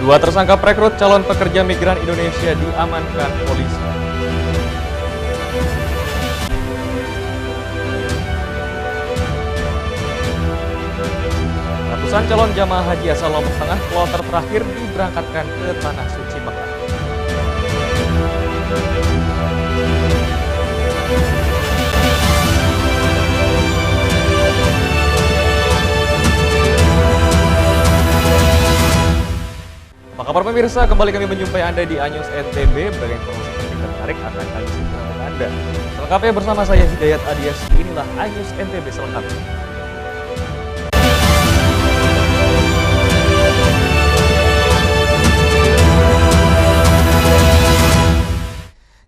Dua tersangka perekrut calon pekerja migran Indonesia diamankan polisi. Ratusan calon jamaah haji asal Lombok Tengah kloter terakhir diberangkatkan ke Tanah Suci Mekah. Apa kabar pemirsa? Kembali kami menjumpai Anda di Anyus NTB. Berbagai informasi penting dan menarik akan kami sampaikan untuk Anda. Selengkapnya bersama saya Hidayat Adias. Inilah Anyus NTB selengkapnya.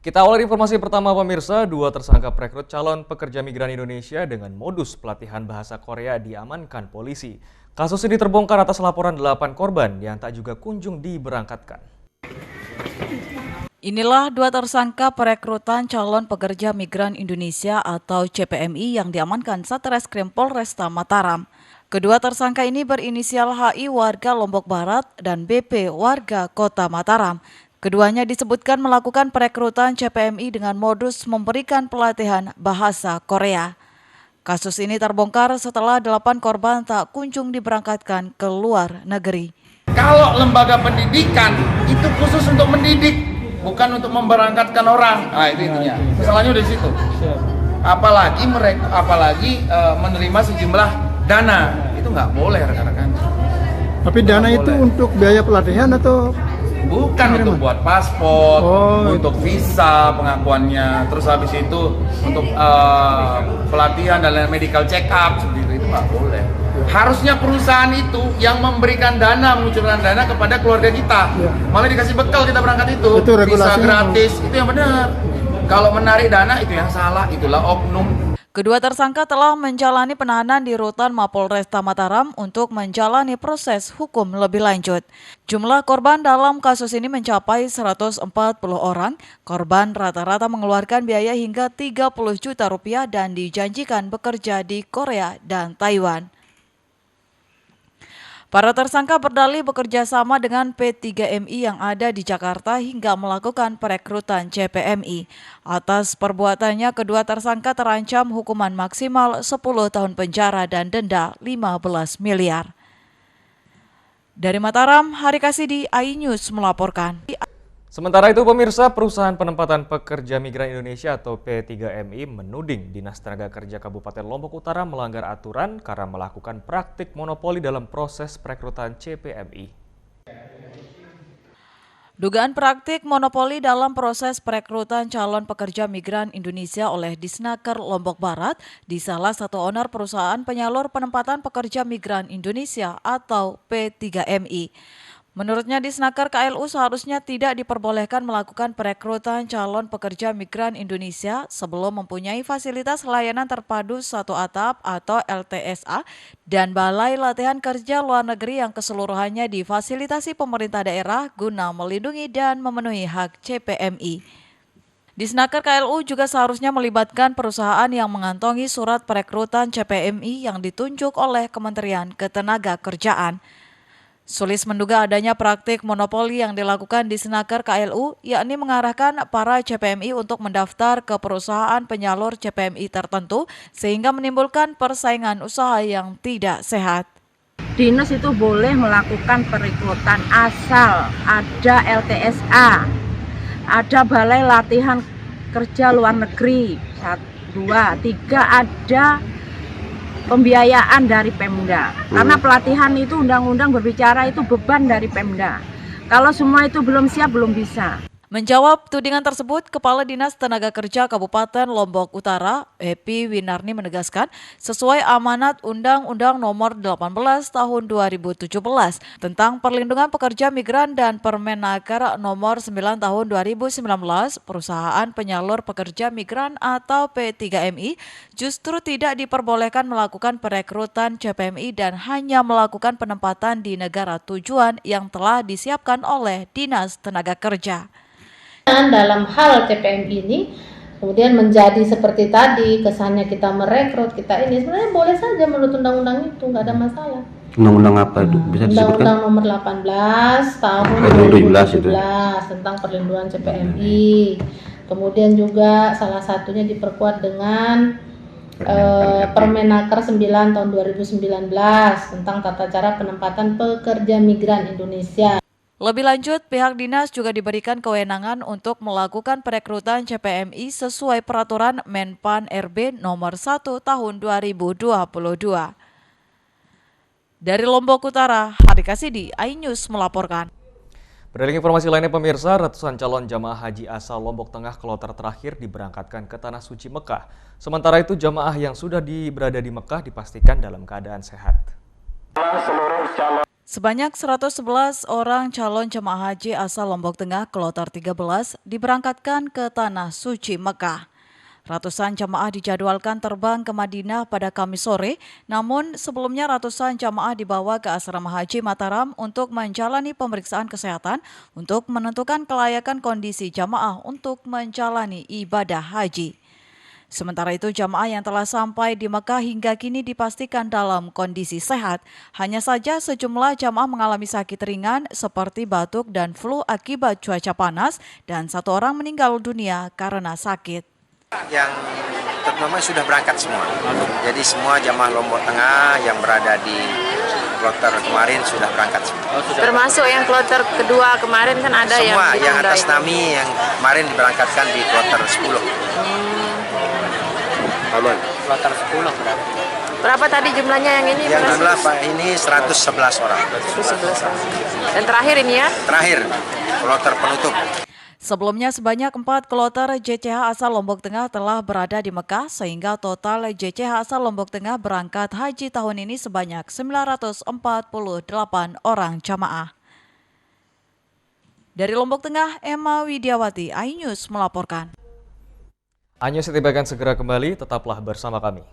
Kita awali informasi pertama pemirsa, dua tersangka perekrut calon pekerja migran Indonesia dengan modus pelatihan bahasa Korea diamankan polisi. Kasus ini terbongkar atas laporan 8 korban yang tak juga kunjung diberangkatkan. Inilah dua tersangka perekrutan calon pekerja migran Indonesia atau CPMI yang diamankan Satreskrim Polresta Mataram. Kedua tersangka ini berinisial HI warga Lombok Barat dan BP warga Kota Mataram. Keduanya disebutkan melakukan perekrutan CPMI dengan modus memberikan pelatihan bahasa Korea. Kasus ini terbongkar setelah 8 korban tak kunjung diberangkatkan ke luar negeri. Kalau lembaga pendidikan itu khusus untuk mendidik, bukan untuk memberangkatkan orang. Nah, itu intinya. Masalahnya udah di situ. Apalagi menerima sejumlah dana, itu nggak boleh rekan-rekan. Tapi dana itu untuk biaya pelatihan atau? Bukan untuk buat paspor, untuk visa pengakuannya, terus habis itu untuk pelatihan dan medical check up seperti itu nggak boleh. Harusnya perusahaan itu yang memberikan dana, mengucurkan dana kepada keluarga kita, malah dikasih bekal kita berangkat itu bisa gratis, itu yang benar. Kalau menarik dana itu yang salah, itulah oknum. Kedua tersangka telah menjalani penahanan di Rutan Mapolresta Mataram untuk menjalani proses hukum lebih lanjut. Jumlah korban dalam kasus ini mencapai 140 orang. Korban rata-rata mengeluarkan biaya hingga 30 juta rupiah dan dijanjikan bekerja di Korea dan Taiwan. Para tersangka berdalih bekerja sama dengan P3MI yang ada di Jakarta hingga melakukan perekrutan CPMI. Atas perbuatannya, kedua tersangka terancam hukuman maksimal 10 tahun penjara dan denda 15 miliar. Dari Mataram, Hari Kasidi, iNews melaporkan. Sementara itu pemirsa, perusahaan penempatan pekerja migran Indonesia atau P3MI menuding Dinas Tenaga Kerja Kabupaten Lombok Utara melanggar aturan karena melakukan praktik monopoli dalam proses perekrutan CPMI. Dugaan praktik monopoli dalam proses perekrutan calon pekerja migran Indonesia oleh Disnaker Lombok Barat di salah satu owner perusahaan penyalur penempatan pekerja migran Indonesia atau P3MI. Menurutnya Disnaker KLU seharusnya tidak diperbolehkan melakukan perekrutan calon pekerja migran Indonesia sebelum mempunyai fasilitas layanan terpadu satu atap atau LTSA dan Balai Latihan Kerja Luar Negeri yang keseluruhannya difasilitasi pemerintah daerah guna melindungi dan memenuhi hak CPMI. Disnaker KLU juga seharusnya melibatkan perusahaan yang mengantongi surat perekrutan CPMI yang ditunjuk oleh Kementerian Ketenagakerjaan. Sulis menduga adanya praktik monopoli yang dilakukan di Disnaker KLU, yakni mengarahkan para CPMI untuk mendaftar ke perusahaan penyalur CPMI tertentu sehingga menimbulkan persaingan usaha yang tidak sehat. Dinas itu boleh melakukan perekrutan asal ada LTSA, ada Balai Latihan Kerja Luar Negeri, 1, 2, 3 ada pembiayaan dari Pemda. Karena pelatihan itu undang-undang berbicara itu beban dari Pemda. Kalau semua itu belum siap, belum bisa. Menjawab tudingan tersebut, Kepala Dinas Tenaga Kerja Kabupaten Lombok Utara, Epi Winarni menegaskan, sesuai amanat Undang-Undang Nomor 18 Tahun 2017 tentang Perlindungan Pekerja Migran dan Permenaker Nomor 9 Tahun 2019, perusahaan penyalur pekerja migran atau P3MI justru tidak diperbolehkan melakukan perekrutan CPMI dan hanya melakukan penempatan di negara tujuan yang telah disiapkan oleh Dinas Tenaga Kerja. Dalam hal CPM ini kemudian menjadi seperti tadi, kesannya kita merekrut, kita ini sebenarnya boleh saja menurut undang-undang itu, nggak ada masalah. Undang-undang apa itu bisa disebutkan? Undang-Undang Nomor 18 Tahun 2017 itu. 2017 tentang perlindungan CPMI. Kemudian juga salah satunya diperkuat dengan Permenaker 9 tahun 2019 tentang tata cara penempatan pekerja migran Indonesia. Lebih lanjut, pihak dinas juga diberikan kewenangan untuk melakukan perekrutan CPMI sesuai peraturan Menpan RB nomor 1 tahun 2022. Dari Lombok Utara, Harika Sidi, iNews melaporkan. Beralih informasi lainnya pemirsa, ratusan calon jamaah haji asal Lombok Tengah kloter terakhir diberangkatkan ke Tanah Suci Mekah. Sementara itu jamaah yang sudah berada di Mekah dipastikan dalam keadaan sehat. Sebanyak 111 orang calon jemaah haji asal Lombok Tengah kloter 13 diberangkatkan ke Tanah Suci Mekah. Ratusan jemaah dijadwalkan terbang ke Madinah pada Kamis sore, namun sebelumnya ratusan jemaah dibawa ke Asrama Haji Mataram untuk menjalani pemeriksaan kesehatan untuk menentukan kelayakan kondisi jemaah untuk menjalani ibadah haji. Sementara itu, jamaah yang telah sampai di Mekah hingga kini dipastikan dalam kondisi sehat. Hanya saja sejumlah jamaah mengalami sakit ringan seperti batuk dan flu akibat cuaca panas dan satu orang meninggal dunia karena sakit. Yang terutama sudah berangkat semua. Jadi semua jamaah Lombok Tengah yang berada di kloter kemarin sudah berangkat semua. Termasuk yang kloter kedua kemarin kan ada semua yang ditunda atas itu. nami yang kemarin diberangkatkan di kloter 10. Aman. Kloter 10 berapa? Berapa tadi jumlahnya yang ini? Yang jumlah Pak ini 111 orang. 111 orang. Dan terakhir ini ya? Terakhir kloter penutup. Sebelumnya sebanyak 4 kloter JCH asal Lombok Tengah telah berada di Mekah sehingga total JCH asal Lombok Tengah berangkat haji tahun ini sebanyak 948 orang jamaah. Dari Lombok Tengah, Emma Widiawati, iNews melaporkan. iNews akan segera kembali, tetaplah bersama kami.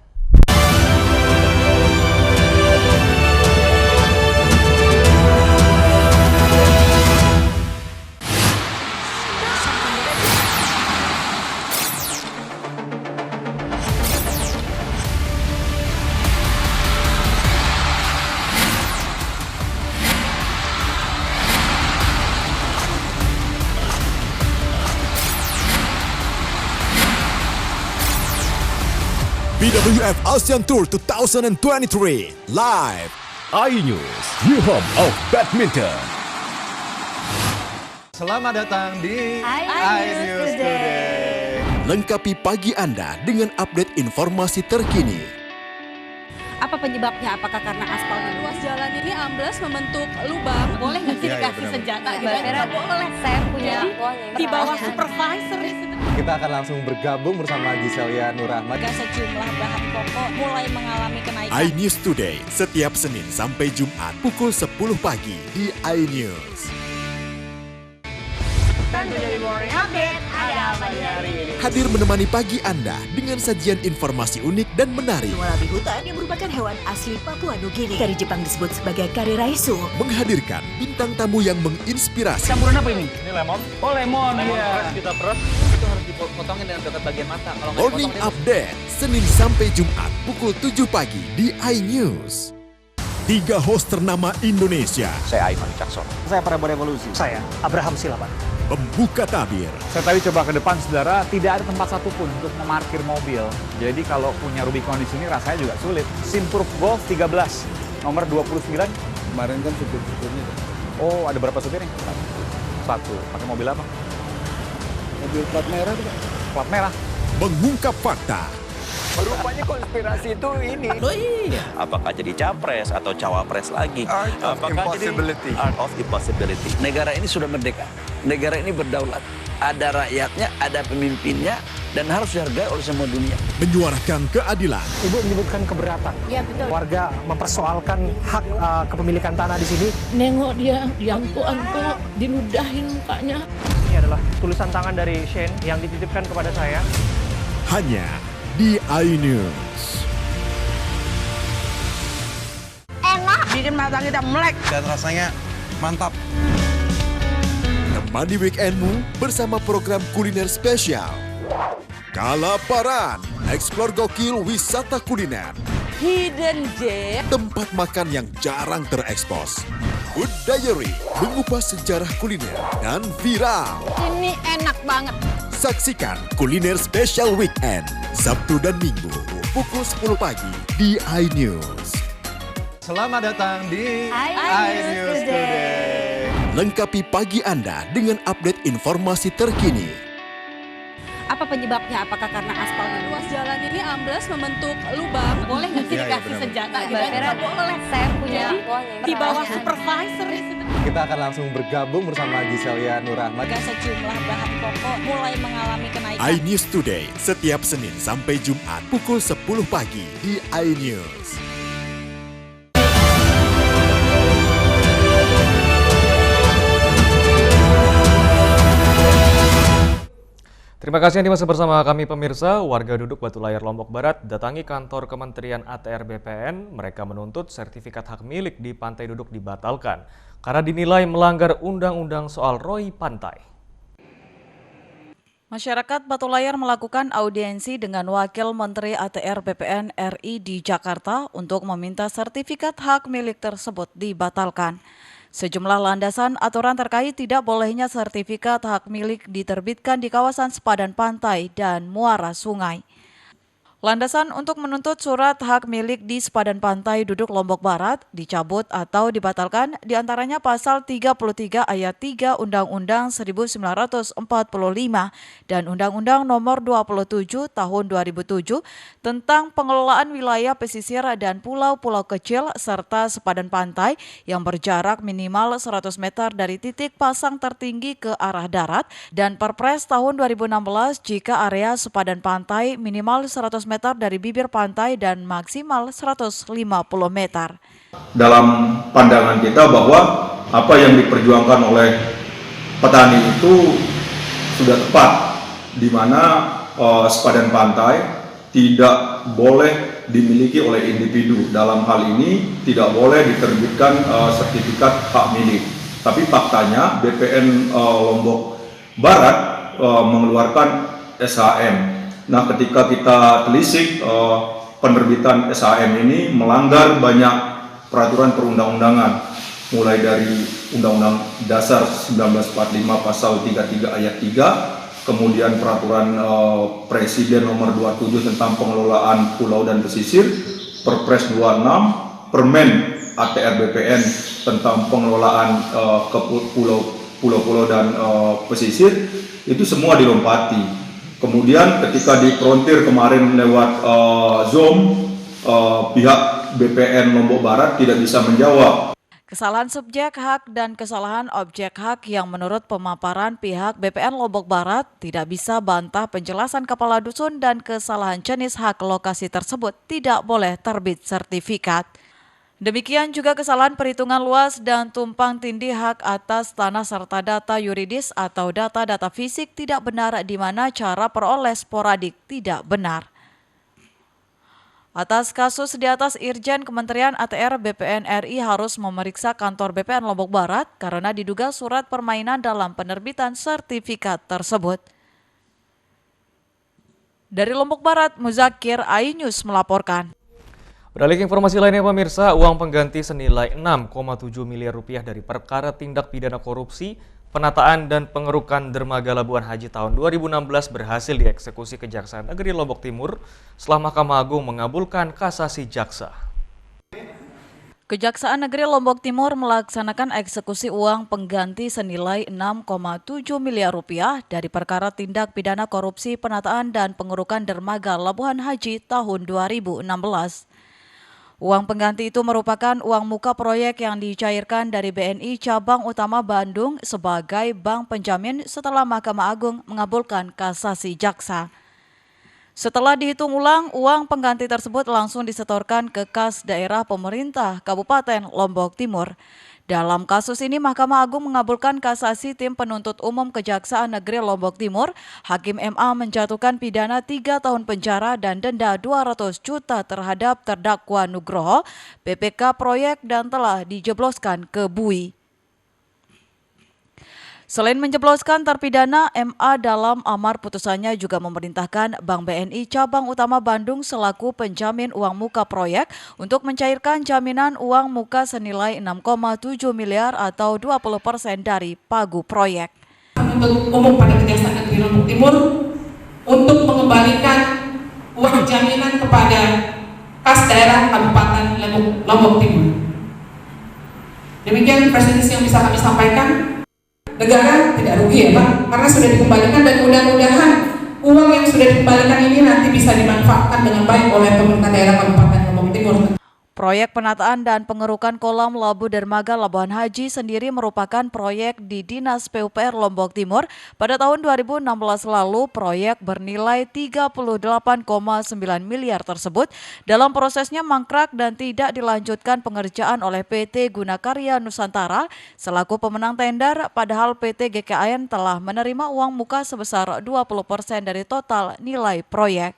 BWF ASEAN Tour 2023 live iNews, New Home of Badminton. Selamat datang di iNews Today. Lengkapi pagi Anda dengan update informasi terkini. Apa penyebabnya? Apakah karena aspal ruas jalan ini amblas membentuk lubang? Boleh nggak sih dikasih senjata? Tidak boleh. Saya punya di bawah supervisor. Kita akan langsung bergabung bersama Giselia Nurahmat. Sejumlah bahan pokok mulai mengalami kenaikan. iNews Today setiap Senin sampai Jumat pukul 10 pagi di iNews. Hadir menemani pagi Anda dengan sajian informasi unik dan menarik. Walabi hutan yang merupakan hewan asli Papua Nugini. Dari Jepang disebut sebagai kare raisu. Menghadirkan bintang tamu yang menginspirasi. Campuran apa ini? Ini lemon. Oh lemon, ya. Kita peras, itu harus dipotongin dengan dekat bagian mata. Kalau Morning Update, Senin sampai Jumat pukul 7 pagi di iNews. 3 host ternama Indonesia. Saya Aiman Wicaksono. Saya Prabowo Revolusi. Saya Abraham Silaban. Pembuka tabir. Saya tadi coba ke depan, saudara, tidak ada tempat satupun untuk memarkir mobil. Jadi kalau punya Rubicon di sini rasanya juga sulit. Simpur Golf 13, nomor 29. Kemarin kan supir-supirnya. Oh, ada berapa supirnya? Satu. Pakai mobil apa? Mobil plat merah tuh, Pak. Plat merah. Mengungkap fakta. Rupanya konspirasi itu ini. Oh iya. Apakah jadi capres atau cawapres lagi? Apakah jadi art of impossibility. Negara ini sudah merdeka. Negara ini berdaulat. Ada rakyatnya, ada pemimpinnya, dan harus dihargai oleh semua dunia. Menyuarakan keadilan. Ibu menyebutkan keberatan. Ya betul. Warga mempersoalkan hak kepemilikan tanah di sini. Nengok dia diangkut-angkut, diludahin mukanya. Ini adalah tulisan tangan dari Shane yang dititipkan kepada saya. Hanya di iNews. Enak, bikin mata kita melek. Dan rasanya mantap. Temani weekendmu bersama program kuliner spesial. Kalaparan, eksplor gokil wisata kuliner. Hidden Gem. Tempat makan yang jarang terekspos. Food Diary mengupas sejarah kuliner dan viral. Ini enak banget. Saksikan kuliner spesial weekend Sabtu dan Minggu pukul 10 pagi di iNews. Selamat datang di iNews Today. Lengkapi pagi Anda dengan update informasi terkini. Apa penyebabnya? Apakah karena aspal ruas jalan ini amblas membentuk lubang? Boleh nggak sih dikasih senjata? Nggak boleh. Saya punya di bawah supervisor. Kita akan langsung bergabung bersama Giselia Nurahmat. Sejumlah bahan pokok mulai mengalami kenaikan. iNews Today setiap Senin sampai Jumat pukul 10 pagi di iNews. Terima kasih Anda masih bersama kami pemirsa. Warga duduk Batu Layar Lombok Barat datangi kantor Kementerian ATR BPN. Mereka menuntut sertifikat hak milik di Pantai Duduk dibatalkan karena dinilai melanggar undang-undang soal ROI pantai. Masyarakat Batu Layar melakukan audiensi dengan Wakil Menteri ATR BPN RI di Jakarta untuk meminta sertifikat hak milik tersebut dibatalkan. Sejumlah landasan aturan terkait tidak bolehnya sertifikat hak milik diterbitkan di kawasan sepadan pantai dan muara sungai. Landasan untuk menuntut surat hak milik di sepadan pantai Duduk Lombok Barat dicabut atau dibatalkan diantaranya pasal 33 ayat 3 Undang-Undang 1945 dan Undang-Undang nomor 27 tahun 2007 tentang pengelolaan wilayah pesisir dan pulau-pulau kecil serta sepadan pantai yang berjarak minimal 100 meter dari titik pasang tertinggi ke arah darat dan Perpres tahun 2016 jika area sepadan pantai minimal 100 meter dari bibir pantai dan maksimal 150 meter. Dalam pandangan kita bahwa apa yang diperjuangkan oleh petani itu sudah tepat, di mana sepadan pantai tidak boleh dimiliki oleh individu. Dalam hal ini tidak boleh diterbitkan sertifikat hak milik. Tapi faktanya BPN Lombok Barat mengeluarkan SHM. Nah, ketika kita telisik penerbitan SHM ini melanggar banyak peraturan perundang-undangan, mulai dari Undang-Undang Dasar 1945 pasal 33 ayat 3, kemudian peraturan Presiden nomor 27 tentang pengelolaan pulau dan pesisir, Perpres 26, Permen ATR BPN tentang pengelolaan ke pulau-pulau dan pesisir, itu semua dilompati. Kemudian ketika difrontir kemarin lewat Zoom, pihak BPN Lombok Barat tidak bisa menjawab. Kesalahan subjek hak dan kesalahan objek hak yang menurut pemaparan pihak BPN Lombok Barat tidak bisa bantah penjelasan kepala dusun dan kesalahan jenis hak lokasi tersebut tidak boleh terbit sertifikat. Demikian juga kesalahan perhitungan luas dan tumpang tindih hak atas tanah serta data yuridis atau data-data fisik tidak benar di mana cara peroleh sporadik tidak benar. Atas kasus di atas Irjen Kementerian ATR BPN RI harus memeriksa kantor BPN Lombok Barat karena diduga surat permainan dalam penerbitan sertifikat tersebut. Dari Lombok Barat, Muzakir, iNews melaporkan. Beralih ke informasi lainnya pemirsa, uang pengganti senilai 6,7 miliar rupiah dari perkara tindak pidana korupsi, penataan dan pengerukan dermaga Labuan Haji tahun 2016 berhasil dieksekusi Kejaksaan Negeri Lombok Timur setelah Mahkamah Agung mengabulkan kasasi jaksa. Kejaksaan Negeri Lombok Timur melaksanakan eksekusi uang pengganti senilai 6,7 miliar rupiah dari perkara tindak pidana korupsi, penataan dan pengerukan dermaga Labuan Haji tahun 2016. Uang pengganti itu merupakan uang muka proyek yang dicairkan dari BNI Cabang Utama Bandung sebagai bank penjamin setelah Mahkamah Agung mengabulkan kasasi jaksa. Setelah dihitung ulang, uang pengganti tersebut langsung disetorkan ke kas daerah pemerintah Kabupaten Lombok Timur. Dalam kasus ini, Mahkamah Agung mengabulkan kasasi tim penuntut umum Kejaksaan Negeri Lombok Timur. Hakim MA menjatuhkan pidana 3 tahun penjara dan denda 200 juta terhadap terdakwa Nugroho, PPK proyek dan telah dijebloskan ke BUI. Selain menjebloskan terpidana, MA dalam amar putusannya juga memerintahkan Bank BNI Cabang Utama Bandung selaku penjamin uang muka proyek untuk mencairkan jaminan uang muka senilai 6,7 miliar atau 20% dari pagu proyek. Penuntut umum pada Kejaksaan Negeri Lombok Timur untuk mengembalikan uang jaminan kepada kas daerah Kabupaten Lombok Timur. Demikian presentasi yang bisa kami sampaikan. Negara tidak rugi ya Pak, karena sudah dikembalikan dan mudah-mudahan uang yang sudah dikembalikan ini nanti bisa dimanfaatkan dengan baik oleh pemerintah daerah Kabupaten Lombok Timur. Proyek penataan dan pengerukan kolam Labu Dermaga Labuhan Haji sendiri merupakan proyek di Dinas PUPR Lombok Timur. Pada tahun 2016 lalu, proyek bernilai 38,9 miliar tersebut dalam prosesnya mangkrak dan tidak dilanjutkan pengerjaan oleh PT Gunakarya Nusantara selaku pemenang tender, padahal PT GKAN telah menerima uang muka sebesar 20% dari total nilai proyek.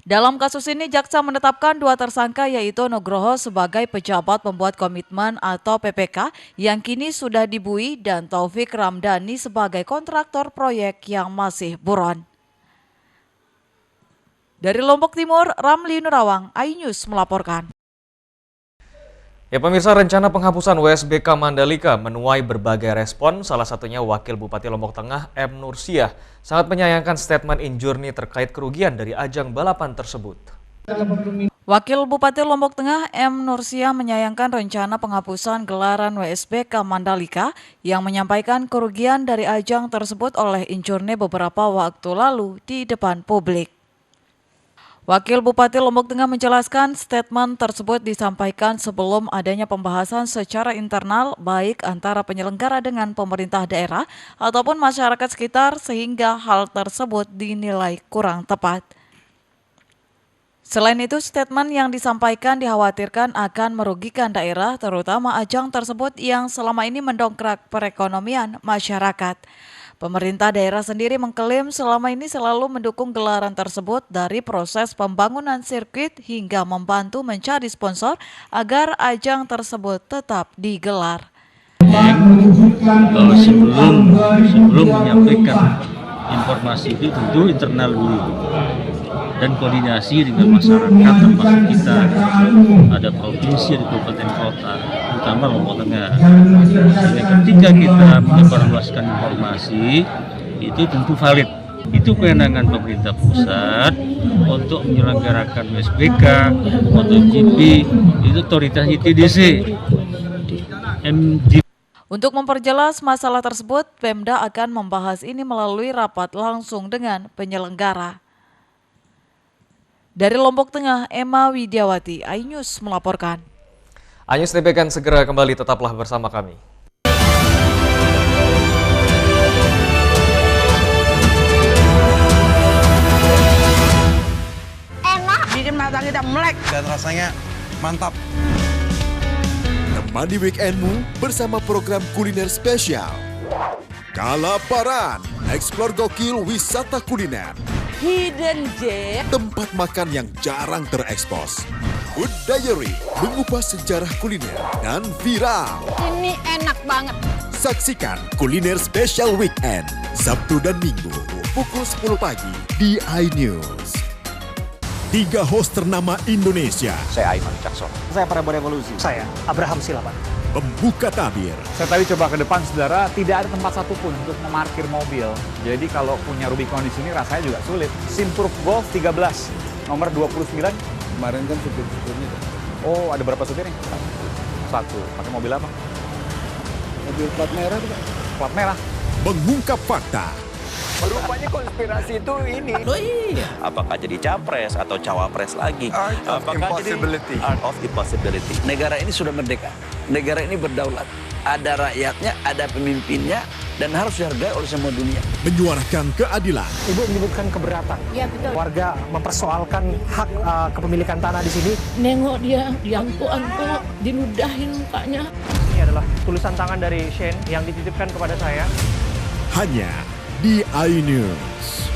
Dalam kasus ini, jaksa menetapkan 2 tersangka yaitu Nugroho sebagai pejabat pembuat komitmen atau PPK yang kini sudah dibui dan Taufik Ramdhani sebagai kontraktor proyek yang masih buron. Dari Lombok Timur, Ramli Nurawang, iNews melaporkan. Ya pemirsa, rencana penghapusan WSBK Mandalika menuai berbagai respon, salah satunya Wakil Bupati Lombok Tengah M. Nursiah sangat menyayangkan statement Injurni terkait kerugian dari ajang balapan tersebut. Wakil Bupati Lombok Tengah M. Nursiah menyayangkan rencana penghapusan gelaran WSBK Mandalika yang menyampaikan kerugian dari ajang tersebut oleh Injurni beberapa waktu lalu di depan publik. Wakil Bupati Lombok Tengah menjelaskan statement tersebut disampaikan sebelum adanya pembahasan secara internal baik antara penyelenggara dengan pemerintah daerah ataupun masyarakat sekitar sehingga hal tersebut dinilai kurang tepat. Selain itu, statement yang disampaikan dikhawatirkan akan merugikan daerah terutama ajang tersebut yang selama ini mendongkrak perekonomian masyarakat. Pemerintah daerah sendiri mengklaim selama ini selalu mendukung gelaran tersebut dari proses pembangunan sirkuit hingga membantu mencari sponsor agar ajang tersebut tetap digelar. Sebelum menyampaikan informasi itu tentu internal dulu dan koordinasi dengan masyarakat termasuk kita ada provinsi, ada kabupaten kota, terutama Lombok Tengah. Sehingga ketika kita menyebarluaskan informasi itu tentu valid. Itu kewenangan pemerintah pusat untuk menyelenggarakan WSBK, MotoGP, itu otoritas ITDC. Untuk memperjelas masalah tersebut, Pemda akan membahas ini melalui rapat langsung dengan penyelenggara. Dari Lombok Tengah, Emma Widiawati, iNews melaporkan. iNews TV akan segera kembali, tetaplah bersama kami. Enak, bikin mata kita melek dan rasanya mantap. Temani weekendmu bersama program kuliner spesial. Kalaparan, eksplor gokil wisata kuliner. Hidden Gem, tempat makan yang jarang terekspos. Food Diary, mengupas sejarah kuliner dan viral. Ini enak banget. Saksikan kuliner spesial weekend, Sabtu dan Minggu, pukul 10 pagi di iNews. 3 host ternama Indonesia. Saya Aiman Cakson. Saya Prabowo Revolusi. Saya Abraham Silaban. Pembuka tabir. Saya tadi coba ke depan, saudara, tidak ada tempat satupun untuk memarkir mobil. Jadi kalau punya Rubicon di sini rasanya juga sulit. Simproof Golf 13, nomor 29. Kemarin kan supir-supirnya. Oh, ada berapa supirnya? 1. Pakai mobil apa? Mobil plat merah, Pak. Plat merah. Mengungkap fakta. Rupanya konspirasi itu ini. Oh iya. Apakah jadi capres atau cawapres lagi? Apakah jadi art of impossibility. Negara ini sudah merdeka. Negara ini berdaulat. Ada rakyatnya, ada pemimpinnya, dan harus dihargai oleh semua dunia. Menyuarakan keadilan. Ibu menyebutkan keberatan. Iya betul. Warga mempersoalkan hak kepemilikan tanah di sini. Nengok dia, diangkut-angkut, diludahin mukanya. Ini adalah tulisan tangan dari Shane yang dititipkan kepada saya. Hanya di iNews.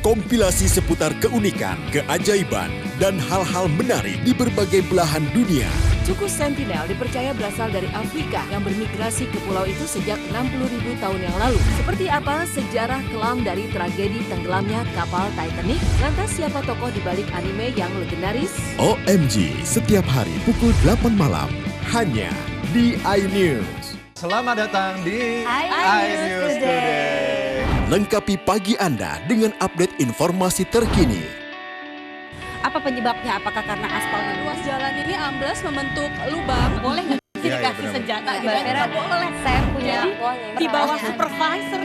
Kompilasi seputar keunikan, keajaiban, dan hal-hal menarik di berbagai belahan dunia. Suku Sentinel dipercaya berasal dari Afrika yang bermigrasi ke pulau itu sejak 60.000 tahun yang lalu. Seperti apa sejarah kelam dari tragedi tenggelamnya kapal Titanic? Lantas siapa tokoh di balik anime yang legendaris? OMG setiap hari pukul 8 malam hanya di iNews. Selamat datang di iNews Today. Lengkapi pagi Anda dengan update informasi terkini. Apa penyebabnya? Apakah karena aspal ruas jalan ini amblas membentuk lubang? Boleh nggak sih dikasih senjata? Nggak boleh. Saya punya di bawah supervisor.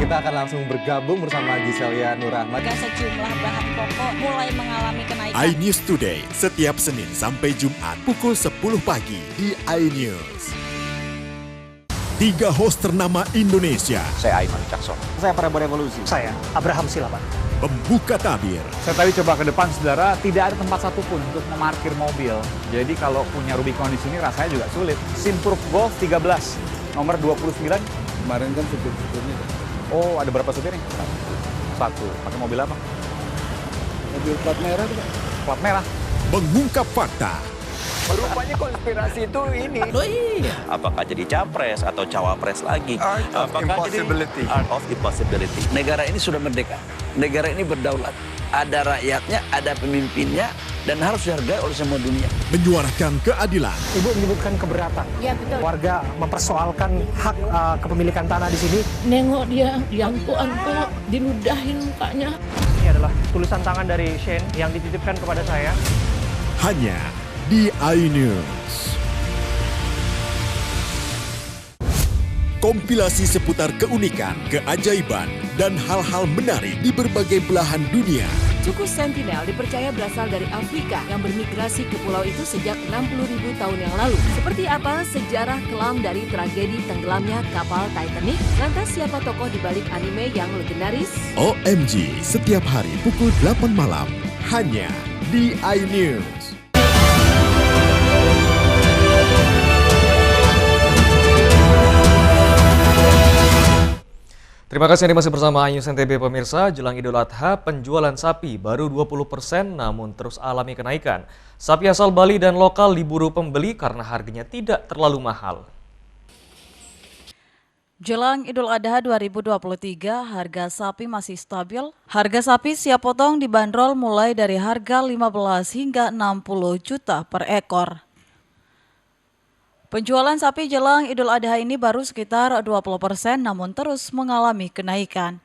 Kita akan langsung bergabung bersama Giselia Nurahmat. Sejumlah bahan pokok mulai mengalami kenaikan. iNews Today setiap Senin sampai Jumat pukul 10 pagi di iNews. 3 host ternama Indonesia. Saya Aiman Cakson. Saya Prabowo Revolusi. Saya Abraham Silaban. Pembuka tabir. Saya tadi coba ke depan, saudara, tidak ada tempat satupun untuk memarkir mobil. Jadi kalau punya Rubicon di sini rasanya juga sulit. Simproof Golf 13, nomor 29. Kemarin kan supir-supirnya. Oh, ada berapa supirnya? Satu. Pakai mobil apa? Mobil plat merah tuh, Pak. Plat merah. Mengungkap fakta. Rupanya konspirasi itu ini. Loh iya. Apakah jadi capres atau cawapres lagi? Apakah jadi art of impossibility. Negara ini sudah merdeka. Negara ini berdaulat. Ada rakyatnya, ada pemimpinnya, dan harus dihargai oleh semua dunia. Menyuarakan keadilan. Ibu menyebutkan keberatan. Ya betul. Warga mempersoalkan hak kepemilikan tanah di sini. Nengok dia diangkut-angkut, diludahin mukanya. Ini adalah tulisan tangan dari Shane yang dititipkan kepada saya. Hanya di iNews. Kompilasi seputar keunikan, keajaiban, dan hal-hal menarik di berbagai belahan dunia. Suku Sentinel dipercaya berasal dari Afrika yang bermigrasi ke pulau itu sejak 60.000 tahun yang lalu. Seperti apa sejarah kelam dari tragedi tenggelamnya kapal Titanic? Lantas siapa tokoh di balik anime yang legendaris? OMG setiap hari pukul 8 malam hanya di iNews. Terima kasih Anda masih bersama iNews NTB pemirsa. Jelang Idul Adha, penjualan sapi baru 20% namun terus alami kenaikan. Sapi asal Bali dan lokal diburu pembeli karena harganya tidak terlalu mahal. Jelang Idul Adha 2023, harga sapi masih stabil. Harga sapi siap potong dibanderol mulai dari harga 15 hingga 60 juta per ekor. Penjualan sapi jelang Idul Adha ini baru sekitar 20% namun terus mengalami kenaikan.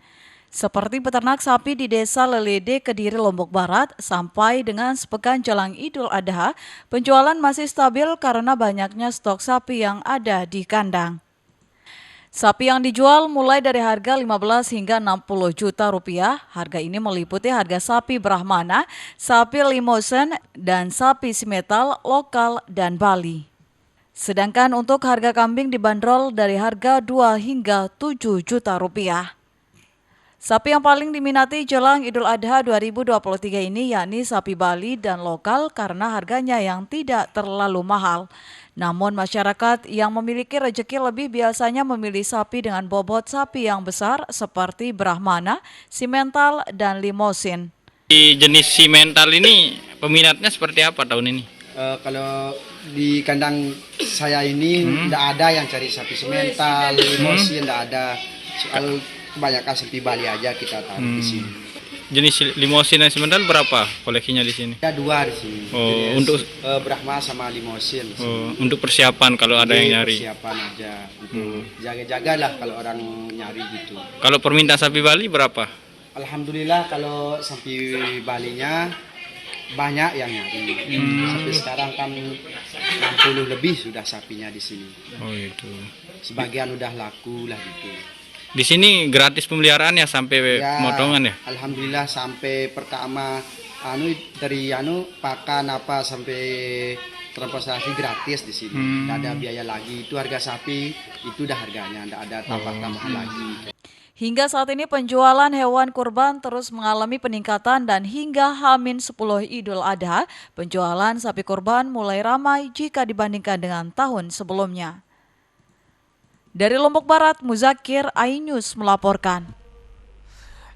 Seperti peternak sapi di Desa Lelede, Kediri, Lombok Barat, sampai dengan sepekan jelang Idul Adha, penjualan masih stabil karena banyaknya stok sapi yang ada di kandang. Sapi yang dijual mulai dari harga 15 hingga 60 juta rupiah. Harga ini meliputi harga sapi Brahmana, sapi Limousine, dan sapi simetal lokal dan Bali. Sedangkan untuk harga kambing dibanderol dari harga 2 hingga 7 juta rupiah. Sapi yang paling diminati jelang Idul Adha 2023 ini yakni sapi Bali dan lokal karena harganya yang tidak terlalu mahal. Namun masyarakat yang memiliki rezeki lebih biasanya memilih sapi dengan bobot sapi yang besar seperti Brahmana, simental, dan Limousine. Di jenis simental ini peminatnya seperti apa tahun ini? Kalau di kandang saya ini tidak ada yang cari sapi simental, Limousine tidak ada. Soal kebanyakan sapi Bali aja kita taruh di sini. Jenis Limousine dan simental berapa koleksinya di sini? Ada 2 di sini. Oh, jadi, untuk Brahma sama Limousine. Oh, untuk persiapan kalau ada yang nyari. Persiapan aja untuk jaga-jaga lah kalau orang nyari gitu. Kalau permintaan sapi Bali berapa? Alhamdulillah kalau sapi Balinya banyak yang nyari. Sampai sekarang kan 60 lebih sudah sapinya di sini. Oh itu. Sebagian udah laku lah gitu. Di sini gratis pemeliharaannya sampai pemotongan ya? Alhamdulillah sampai pertama dari pakan apa sampai transportasi gratis di sini. Tidak ada biaya lagi. Itu harga sapi itu udah harganya, tidak ada tambah-tambahan lagi. Hingga saat ini penjualan hewan kurban terus mengalami peningkatan dan hingga H-10 Idul Adha, penjualan sapi kurban mulai ramai jika dibandingkan dengan tahun sebelumnya. Dari Lombok Barat, Muzakir, iNews melaporkan.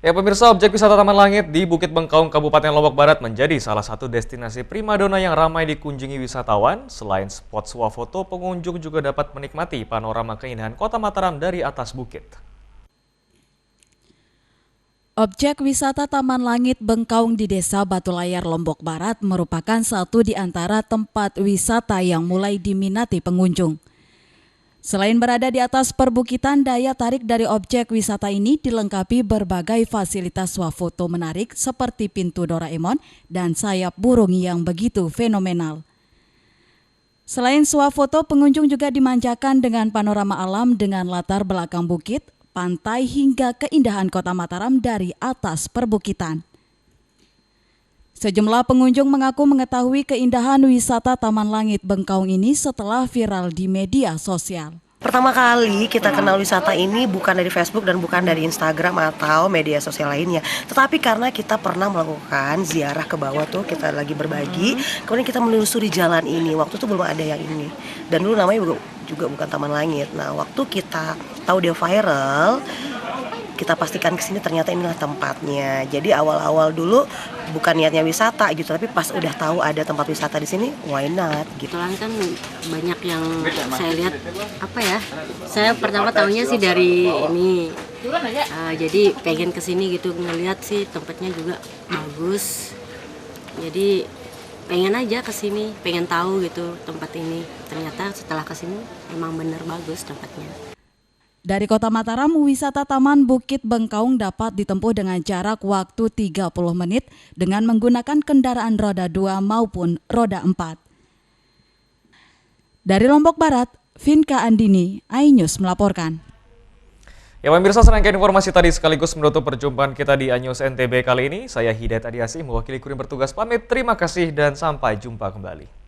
Ya pemirsa, objek wisata Taman Langit di Bukit Bengkaung, Kabupaten Lombok Barat menjadi salah satu destinasi primadona yang ramai dikunjungi wisatawan. Selain spot swafoto, pengunjung juga dapat menikmati panorama keindahan Kota Mataram dari atas bukit. Objek wisata Taman Langit Bengkaung di Desa Batu Layar, Lombok Barat merupakan satu di antara tempat wisata yang mulai diminati pengunjung. Selain berada di atas perbukitan, daya tarik dari objek wisata ini dilengkapi berbagai fasilitas swafoto menarik seperti pintu Doraemon dan sayap burung yang begitu fenomenal. Selain swafoto, pengunjung juga dimanjakan dengan panorama alam dengan latar belakang bukit, pantai hingga keindahan Kota Mataram dari atas perbukitan. Sejumlah pengunjung mengaku mengetahui keindahan wisata Taman Langit Bengkaung ini setelah viral di media sosial. Pertama kali kita kenal wisata ini bukan dari Facebook dan bukan dari Instagram atau media sosial lainnya, tetapi karena kita pernah melakukan ziarah ke bawah tuh, kita lagi berbagi, kemudian kita menelusuri jalan ini. Waktu itu belum ada yang ini, dan dulu namanya juga bukan Taman Langit. Nah, waktu kita tahu dia viral, kita pastikan kesini, ternyata inilah tempatnya. Jadi awal-awal dulu bukan niatnya wisata gitu, tapi pas udah tahu ada tempat wisata di sini, why not gitu. Kebetulan kan banyak yang saya lihat saya pertama tahunya sih dari ini, jadi pengen kesini gitu, ngeliat sih tempatnya juga bagus, jadi pengen aja kesini, pengen tahu gitu tempat ini. Ternyata setelah kesini emang bener bagus tempatnya. Dari Kota Mataram, wisata Taman Bukit Bengkaung dapat ditempuh dengan jarak waktu 30 menit dengan menggunakan kendaraan roda 2 maupun roda 4. Dari Lombok Barat, Vinka Andini, iNews melaporkan. Ya pemirsa, serangkaian informasi tadi sekaligus menutup perjumpaan kita di iNews NTB kali ini. Saya Hidayat Adiasi, mewakili kru yang bertugas pamit. Terima kasih dan sampai jumpa kembali.